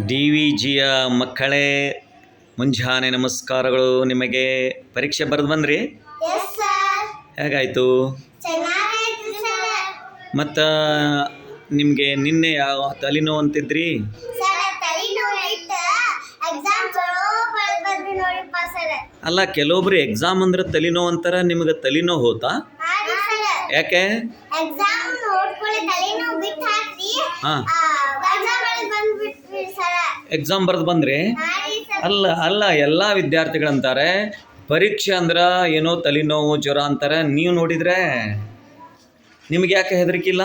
D V ಜಿಯ ಮಕ್ಕಳೇ, ಮುಂಜಾನೆ ನಮಸ್ಕಾರಗಳು. ನಿಮಗೆ ಪರೀಕ್ಷೆ ಬರೆದು ಬಂದ್ರಿ? ಹೇಗಾಯಿತು? ಮತ್ತು ನಿಮಗೆ ನಿನ್ನೆ ಯಾವ ತಲೆನೋವು ಅಂತಿದ್ರಿ? ಅಲ್ಲ, ಕೆಲವೊಬ್ರು ಎಕ್ಸಾಮ್ ಅಂದ್ರೆ ತಲೆನೋವು ಅಂತಾರೆ. ನಿಮಗೆ ತಲೆನೋವು ಹೋತಾ? ಯಾಕೆ? ಹಾಂ, ಎಕ್ಸಾಮ್ ಬರೆದು ಬಂದ್ರಿ? ಅಲ್ಲ ಎಲ್ಲ ವಿದ್ಯಾರ್ಥಿಗಳಂತಾರೆ ಪರೀಕ್ಷೆ ಅಂದ್ರೆ ಏನೋ ತಲೆನೋವು ಜ್ವರ ಅಂತಾರೆ. ನೀವು ನೋಡಿದ್ರೆ ನಿಮ್ಗೆ ಯಾಕೆ ಹೆದರಿಕಿಲ್ಲ?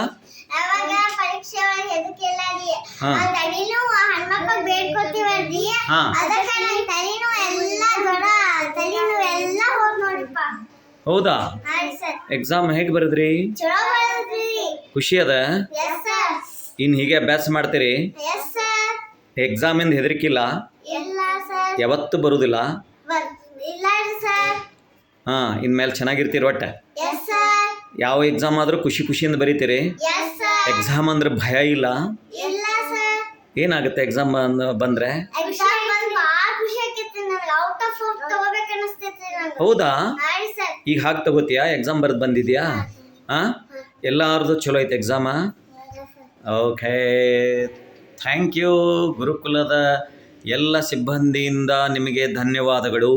ಹೌದಾ? ಎಕ್ಸಾಮ್ ಹೇಗೆ ಬರೆದ್ರಿ? ಖುಷಿ ಅದ? ಇನ್ನು ಹೀಗೆ ಅಭ್ಯಾಸ ಮಾಡ್ತೀರಿ? ಎಕ್ಸಾಮಿಂದ ಹೆದರಿಕಿಲ್ಲ? ಯಾವತ್ತು ಬರುವುದಿಲ್ಲ? ಹಾಂ, ಇನ್ಮೇಲೆ ಚೆನ್ನಾಗಿರ್ತೀರಿ ಒಟ್ಟ? ಯಾವ ಎಕ್ಸಾಮ್ ಆದರೂ ಖುಷಿಯಿಂದ ಬರೀತೀರಿ? ಎಕ್ಸಾಮ್ ಅಂದ್ರೆ ಭಯ ಇಲ್ಲ? ಏನಾಗುತ್ತೆ ಎಕ್ಸಾಮ್ ಬಂದರೆ? ಹೌದಾ? ಈಗ ಹಾಗೆ ತಗೋತೀಯಾ? ಎಕ್ಸಾಮ್ ಬರೆದು ಬಂದಿದ್ಯಾ? ಹಾಂ, ಎಲ್ಲಾರ್ದು ಚಲೋ ಐತೆ ಎಕ್ಸಾಮ? Okay, thank you. ಗುರುಕುಲದ ಎಲ್ಲ ಸಿಬ್ಬಂದಿಯಿಂದ ನಿಮಗೆ ಧನ್ಯವಾದಗಳು.